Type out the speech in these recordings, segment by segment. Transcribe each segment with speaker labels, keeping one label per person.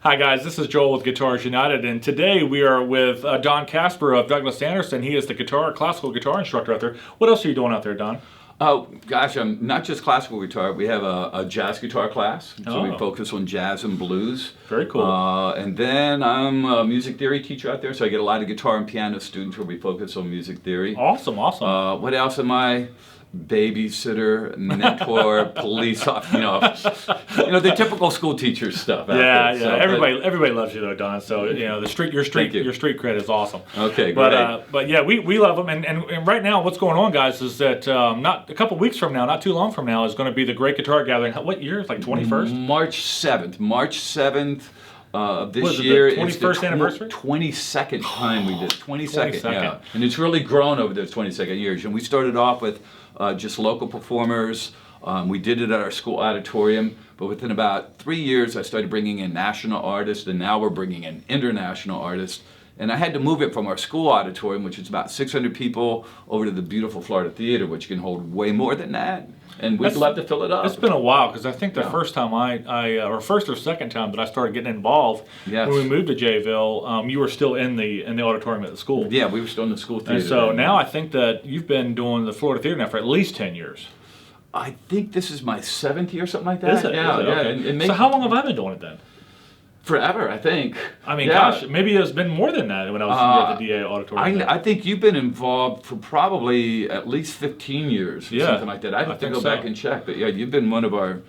Speaker 1: Hi guys, this is Joel with Guitars United, and today we are with Don Casper of Douglas Anderson. He is the classical guitar instructor out there. What else are you doing out there, Don?
Speaker 2: Oh gosh, I'm not just classical guitar. We have a jazz guitar class, so we focus on jazz and blues.
Speaker 1: Very cool.
Speaker 2: And then I'm a music theory teacher out there, so I get a lot of guitar and piano students where we focus on music theory.
Speaker 1: Awesome, awesome.
Speaker 2: What else am I? Babysitter, mentor, police officer, the typical school teacher stuff.
Speaker 1: Yeah. So, everybody loves you though, Don. So your street cred is awesome.
Speaker 2: Okay, great.
Speaker 1: But yeah, we love them. And right now, what's going on, guys, is that not a couple weeks from now, not too long from now, is going to be the Great Guitar Gathering. What year? It's like 21st.
Speaker 2: March 7th. March 7th. This
Speaker 1: year
Speaker 2: the
Speaker 1: 21st anniversary?
Speaker 2: 22nd time we did 22nd, yeah. And it's really grown over those 22nd years. And we started off with just local performers. We did it at our school auditorium, but within about 3 years I started bringing in national artists, and now we're bringing in international artists. And I had to move it from our school auditorium, which is about 600 people, over to the beautiful Florida Theater, which can hold way more than that. And we'd love to fill it up.
Speaker 1: It's been a while, because I think the first time or first or second time that I started getting involved, when we moved to Jayville, you were still in the auditorium at the school.
Speaker 2: Yeah, we were still in the school theater.
Speaker 1: And so now I think that you've been doing the Florida Theater now for at least 10 years.
Speaker 2: I think this is my 7th year or something like that.
Speaker 1: Is it?
Speaker 2: Yeah,
Speaker 1: Is it?
Speaker 2: yeah.
Speaker 1: Okay. So how long have I been doing it then?
Speaker 2: Forever, I think.
Speaker 1: I mean, gosh, maybe it's been more than that when I was at the DA auditorium.
Speaker 2: I think you've been involved for probably at least 15 years or something like that. I'd have to go back and check. But yeah, you've been one of our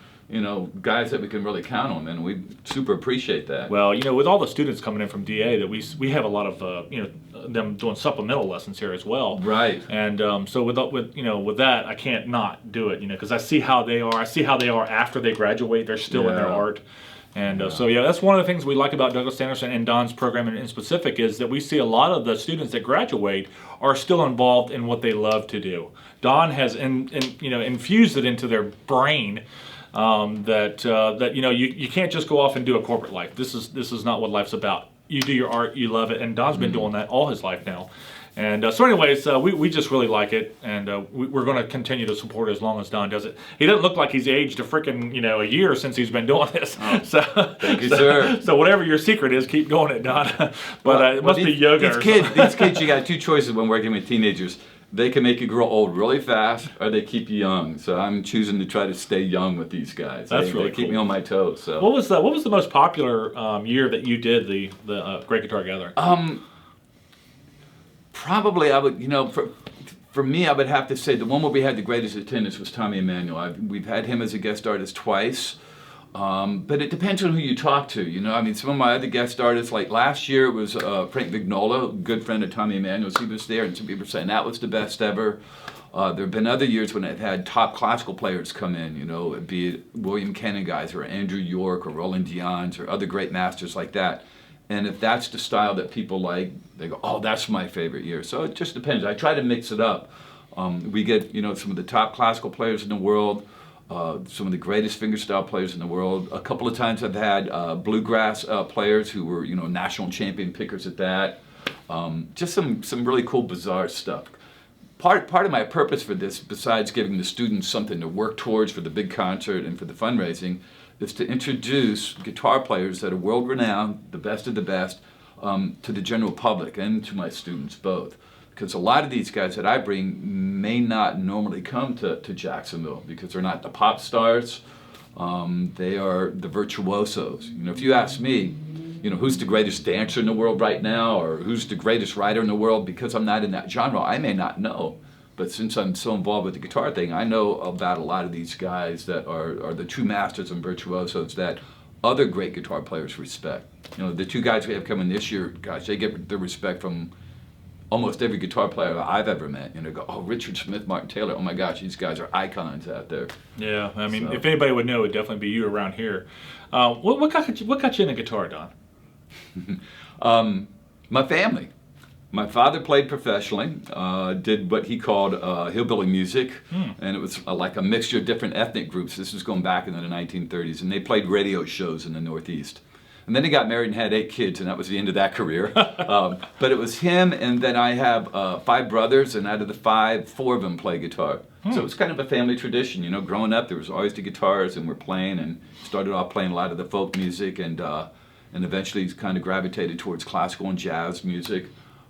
Speaker 2: guys that we can really count on, and we super appreciate that.
Speaker 1: Well, with all the students coming in from DA, that we have a lot of them doing supplemental lessons here as well.
Speaker 2: Right.
Speaker 1: And so with that, I can't not do it, because I see how they are. I see how they are after they graduate. They're still in their art. And so that's one of the things we like about Douglas Anderson and Don's program in specific, is that we see a lot of the students that graduate are still involved in what they love to do. Don has infused it into their brain that you can't just go off and do a corporate life. This is not what life's about. You do your art, you love it, and Don's been doing that all his life now. And so anyways, we just really like it, and we're going to continue to support it as long as Don does it. He doesn't look like he's aged a freaking, a year since he's been doing this.
Speaker 2: Oh, thank you, sir.
Speaker 1: So whatever your secret is, keep doing it, Don. But it must be yoga.
Speaker 2: These kids, you got two choices when working with teenagers. They can make you grow old really fast, or they keep you young. So I'm choosing to try to stay young with these guys.
Speaker 1: That's really
Speaker 2: cool. Keep me on my toes. So
Speaker 1: what was the most popular year that you did the Great Guitar Gathering?
Speaker 2: Probably I would, for me, I would have to say the one where we had the greatest attendance was Tommy Emmanuel. We've had him as a guest artist twice, but it depends on who you talk to. Some of my other guest artists, like last year, it was Frank Vignola, a good friend of Tommy Emmanuel's. He was there, and some people were saying that was the best ever. There have been other years when I've had top classical players come in, be it William Cannon guys or Andrew York or Roland Dion's or other great masters like that. And if that's the style that people like, they go, oh, that's my favorite year. So it just depends. I try to mix it up. We get, some of the top classical players in the world, some of the greatest fingerstyle players in the world. A couple of times I've had bluegrass players who were, national champion pickers at that. Just some really cool, bizarre stuff. Part of my purpose for this, besides giving the students something to work towards for the big concert and for the fundraising, is to introduce guitar players that are world-renowned, the best of the best, to the general public and to my students both. Because a lot of these guys that I bring may not normally come to Jacksonville because they're not the pop stars. They are the virtuosos. If you ask me, who's the greatest dancer in the world right now, or who's the greatest writer in the world, because I'm not in that genre, I may not know. But since I'm so involved with the guitar thing, I know about a lot of these guys that are the true masters and virtuosos that other great guitar players respect. The two guys we have coming this year, gosh, they get their respect from almost every guitar player I've ever met. Go, oh, Richard Smith, Martin Taylor, oh my gosh, these guys are icons out there.
Speaker 1: Yeah, if anybody would know, it would definitely be you around here. What got you into guitar,
Speaker 2: Don? My family. My father played professionally, did what he called hillbilly music, and it was like a mixture of different ethnic groups. This was going back into the 1930s, and they played radio shows in the Northeast. And then he got married and had 8 kids, and that was the end of that career. But it was him, and then I have 5 brothers, and out of the 5, 4 of them play guitar. So it was kind of a family tradition. Growing up, there was always the guitars, and we're playing, and started off playing a lot of the folk music, and and eventually kind of gravitated towards classical and jazz music.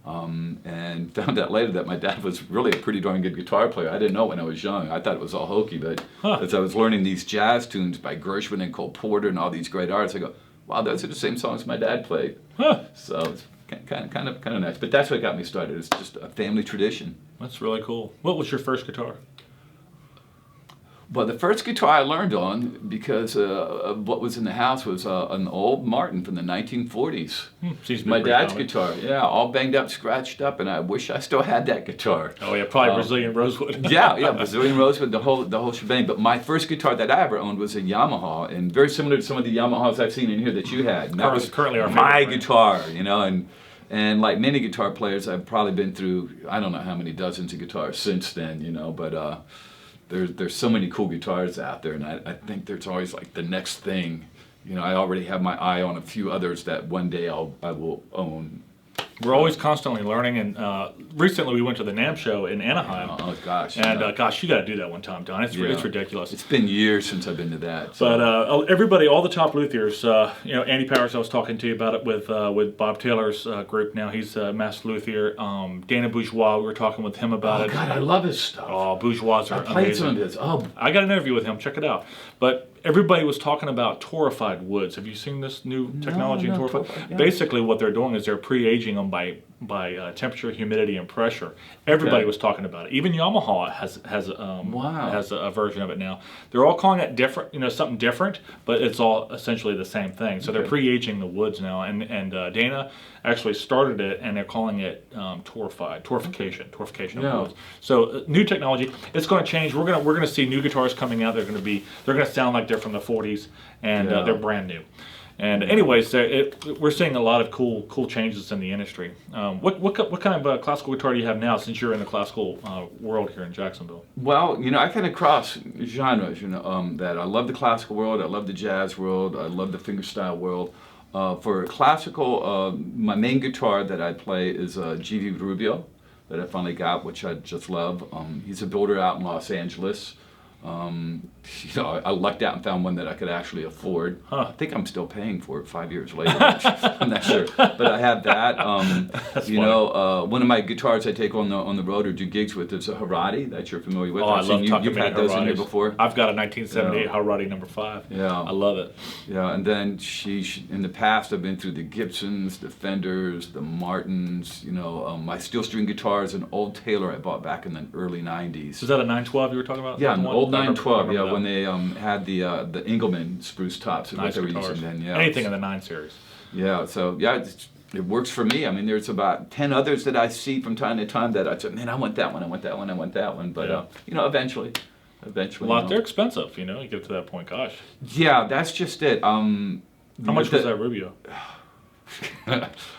Speaker 2: And found out later that my dad was really a pretty darn good guitar player. I didn't know when I was young. I thought it was all hokey, but as I was learning these jazz tunes by Gershwin and Cole Porter and all these great artists, I go, wow, those are the same songs my dad played. So it's kind of nice. But that's what got me started. It's just a family tradition.
Speaker 1: That's really cool. What was your first guitar?
Speaker 2: Well, the first guitar I learned on, because what was in the house was an old Martin from the 1940s. My dad's guitar, yeah, all banged up, scratched up, and I wish I still had that guitar.
Speaker 1: Oh yeah, probably Brazilian rosewood.
Speaker 2: yeah, Brazilian rosewood, the whole shebang. But my first guitar that I ever owned was a Yamaha, and very similar to some of the Yamahas I've seen in here that you had. And that was
Speaker 1: currently our
Speaker 2: my guitar, and like many guitar players, I've probably been through, I don't know how many dozens of guitars since then, but there's so many cool guitars out there, and I think there's always like the next thing. I already have my eye on a few others that one day I will own.
Speaker 1: We're always constantly learning, and recently we went to the Namm Show in Anaheim.
Speaker 2: Oh gosh!
Speaker 1: And gosh, you got to do that one time, Don. It's ridiculous.
Speaker 2: It's been years since I've been to that. So.
Speaker 1: But everybody, all the top luthiers, Andy Powers, I was talking to you about it with Bob Taylor's group. Now he's a master luthier. Dana Bourgeois, we were talking with him about it.
Speaker 2: Oh God, I love his stuff.
Speaker 1: Oh, Bourgeois are
Speaker 2: I played some of his. Oh,
Speaker 1: I got an interview with him. Check it out. But everybody was talking about torrefied woods. Have you seen this new technology in torrefied? Yeah. Basically, what they're doing is they're pre-aging them by temperature, humidity, and pressure. Everybody was talking about it. Even Yamaha has a version of it now. They're all calling it different, something different, but it's all essentially the same thing. So they're pre-aging the woods now, and Dana actually started it, and they're calling it torrefication of woods. So new technology, it's going to change. We're going to see new guitars coming out. They're going to sound like they're from the 40s, and they're brand new. And anyways, we're seeing a lot of cool changes in the industry. What kind of classical guitar do you have now, since you're in the classical world here in Jacksonville?
Speaker 2: Well, I kind of cross genres. That I love the classical world, I love the jazz world, I love the fingerstyle world. For classical, my main guitar that I play is a GV Rubio that I finally got, which I just love. He's a builder out in Los Angeles. I lucked out and found one that I could actually afford. I think I'm still paying for it 5 years later. I'm not sure, but I have that. One of my guitars I take on the road or do gigs with is a Harati that you're familiar with.
Speaker 1: Oh, I love talking
Speaker 2: You've had those in here before.
Speaker 1: I've got a 1978 Harati number 5.
Speaker 2: Yeah,
Speaker 1: I love it.
Speaker 2: Yeah, and then in the past I've been through the Gibsons, the Fenders, the Martins. My steel string guitar is an old Taylor I bought back in the early '90s.
Speaker 1: Is that a 912 you were talking about?
Speaker 2: Yeah, an old 912, when they had the Engelmann spruce tops.
Speaker 1: Nice
Speaker 2: what they were
Speaker 1: guitars.
Speaker 2: using then. Yeah,
Speaker 1: anything in the 9 series.
Speaker 2: Yeah, so it works for me. I mean, there's about 10 others that I see from time to time that I say, man, I want that one, I want that one, I want that one. But eventually.
Speaker 1: They're expensive. You get to that point. Gosh.
Speaker 2: Yeah, that's just it.
Speaker 1: How much was that Rubio?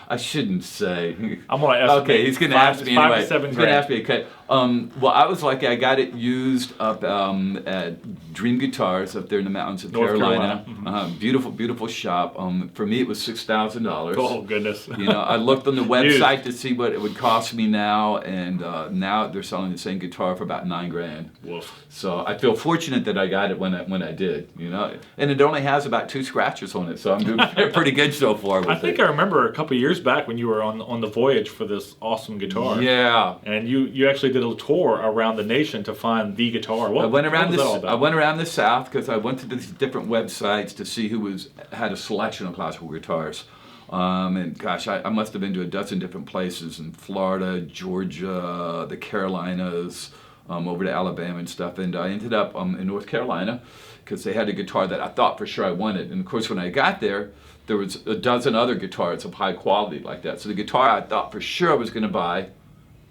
Speaker 2: I shouldn't say.
Speaker 1: I'm gonna estimate.
Speaker 2: Okay, he's gonna ask me anyway.
Speaker 1: $5 to $7
Speaker 2: he's gonna ask me. Okay. Well, I was lucky. I got it used up at Dream Guitars up there in the mountains of
Speaker 1: North
Speaker 2: Carolina.
Speaker 1: Mm-hmm.
Speaker 2: Beautiful shop. For me, it was $6,000.
Speaker 1: Oh goodness.
Speaker 2: I looked on the website to see what it would cost me now, and now they're selling the same guitar for about $9,000.
Speaker 1: Woof.
Speaker 2: So I feel fortunate that I got it when I did. And it only has about 2 scratches on it, so I'm doing pretty good so far. With
Speaker 1: I think I remember a couple of years back when you were on the voyage for this awesome guitar.
Speaker 2: Yeah.
Speaker 1: And you actually did a tour around the nation to find the guitar.
Speaker 2: I went around the South because I went to these different websites to see who had a selection of classical guitars. And gosh, I must have been to a dozen different places in Florida, Georgia, the Carolinas, over to Alabama and stuff. And I ended up in North Carolina because they had a guitar that I thought for sure I wanted. And of course, when I got there was a dozen other guitars of high quality like that. So the guitar I thought for sure I was going to buy,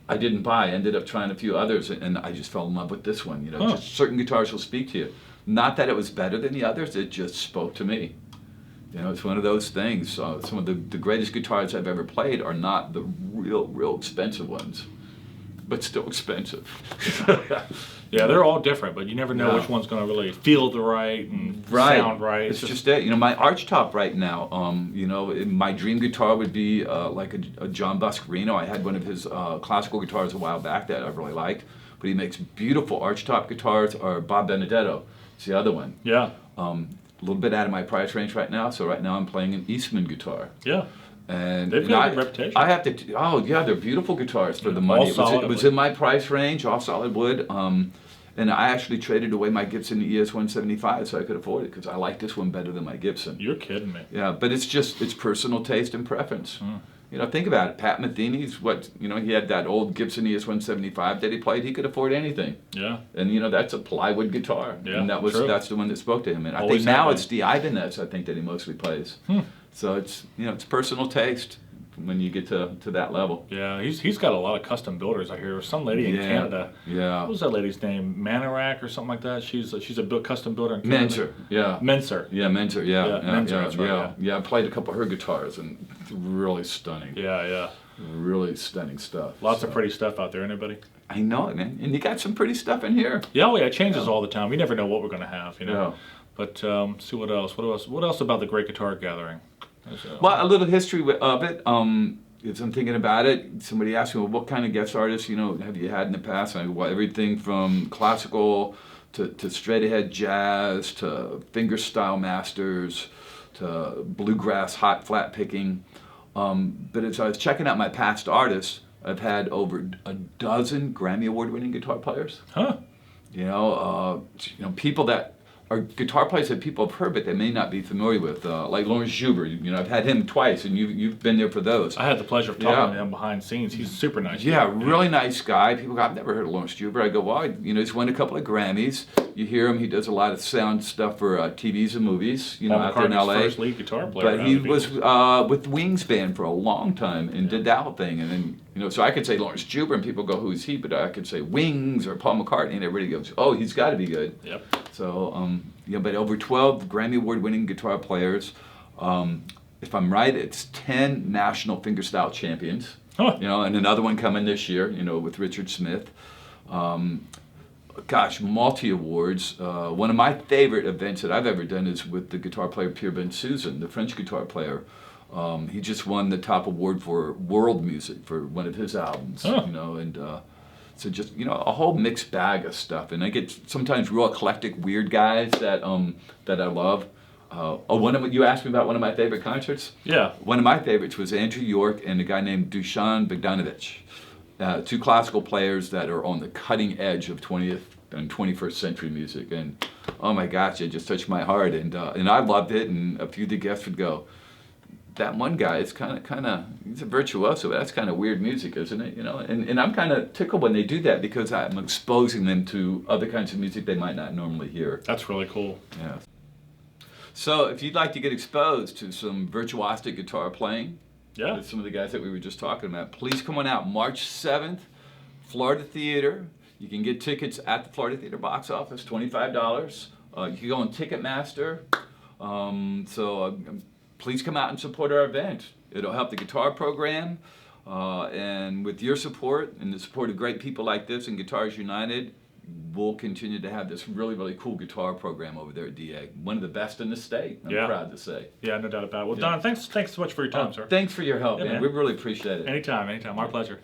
Speaker 2: I didn't buy. I ended up trying a few others, and I just fell in love with this one. Just certain guitars will speak to you. Not that it was better than the others, it just spoke to me. It's one of those things. Some of the greatest guitars I've ever played are not the real expensive ones, but still expensive.
Speaker 1: Yeah, they're all different, but you never know which one's going to really feel right and sound right.
Speaker 2: It's just it. My arch top right now, my dream guitar would be like a John Buscarino. I had one of his classical guitars a while back that I really liked, but he makes beautiful arch top guitars. Or Bob Benedetto, it's the other one.
Speaker 1: Yeah.
Speaker 2: little bit out of my price range right now. So right now I'm playing an Eastman guitar.
Speaker 1: Yeah.
Speaker 2: And
Speaker 1: They've got a good reputation.
Speaker 2: I have to. Oh yeah, they're beautiful guitars for the money. It was in my price range, all solid wood. And I actually traded away my Gibson ES 175 so I could afford it because I like this one better than my Gibson.
Speaker 1: You're kidding me.
Speaker 2: Yeah, but it's personal taste and preference. You know, think about it. Pat Metheny's he had that old Gibson ES 175 that he played. He could afford anything.
Speaker 1: Yeah.
Speaker 2: And that's a plywood guitar.
Speaker 1: Yeah.
Speaker 2: And that's the one that spoke to him. And I think now it's the Ibanez. I think that he mostly plays. So it's personal taste when you get to that level.
Speaker 1: Yeah, he's got a lot of custom builders. I hear some lady in Canada.
Speaker 2: Yeah.
Speaker 1: What was that lady's name? Manorak or something like that. She's a custom builder in Canada.
Speaker 2: Menzer. Yeah.
Speaker 1: Menzer.
Speaker 2: Yeah, Menzer. Yeah.
Speaker 1: Menzer, that's right,
Speaker 2: yeah. I played a couple of her guitars and really stunning.
Speaker 1: Yeah.
Speaker 2: Really stunning stuff.
Speaker 1: Lots of pretty stuff out there, anybody?
Speaker 2: I know it, man. And you got some pretty stuff in here.
Speaker 1: Yeah, it changes all the time. We never know what we're going to have,
Speaker 2: Yeah.
Speaker 1: But see what else. What else about the Great Guitar Gathering?
Speaker 2: Well, a little history of it. As I'm thinking about it, somebody asked me, well, what kind of guest artists, have you had in the past? And I go, well, everything from classical to straight ahead jazz to fingerstyle masters to bluegrass hot flat picking. But as I was checking out my past artists, I've had over a dozen Grammy Award winning guitar players.
Speaker 1: Huh.
Speaker 2: People that are guitar players that people have heard but they may not be familiar with, like Lawrence Juber. I've had him twice, and you've been there for those.
Speaker 1: I had the pleasure of talking to him behind the scenes. He's super nice.
Speaker 2: Yeah, really nice guy. People go, I've never heard of Lawrence Juber. I go, well, he's won a couple of Grammys. You hear him. He does a lot of sound stuff for TVs and movies. Out there in LA.
Speaker 1: First lead guitar player.
Speaker 2: But he was with Wings Band for a long time and did that whole thing. And then so I could say Lawrence Juber, and people go, who's he? But I could say Wings or Paul McCartney, and everybody goes, oh, he's got to be good.
Speaker 1: Yep.
Speaker 2: So but over 12 Grammy Award winning guitar players. If I'm right, it's 10 national fingerstyle champions.
Speaker 1: Huh.
Speaker 2: And another one coming this year. With Richard Smith. Multi awards. One of my favorite events that I've ever done is with the guitar player Pierre Bensusan, the French guitar player. He just won the top award for world music for one of his albums.
Speaker 1: Huh.
Speaker 2: So just a whole mixed bag of stuff, and I get sometimes real eclectic, weird guys that I love. You asked me about one of my favorite concerts.
Speaker 1: Yeah.
Speaker 2: One of my favorites was Andrew York and a guy named Dusan Bogdanovich, two classical players that are on the cutting edge of 20th and 21st century music, and oh my gosh, it just touched my heart, and I loved it, and a few of the guests would go, that one guy is kind of he's a virtuoso, but that's kind of weird music, isn't it? And I'm kind of tickled when they do that because I'm exposing them to other kinds of music they might not normally hear.
Speaker 1: That's really cool.
Speaker 2: Yeah. So if you'd like to get exposed to some virtuosic guitar playing, with some of the guys that we were just talking about, please come on out March 7th, Florida Theater. You can get tickets at the Florida Theater box office, $25. You can go on Ticketmaster. Please come out and support our event. It'll help the guitar program, and with your support and the support of great people like this and Guitars United, we'll continue to have this really, really cool guitar program over there at DA. One of the best in the state, I'm proud to say. Yeah,
Speaker 1: no doubt about it. Well, Don, thanks so much for your time, sir.
Speaker 2: Thanks for your help, man. We really appreciate it.
Speaker 1: Anytime. Our pleasure.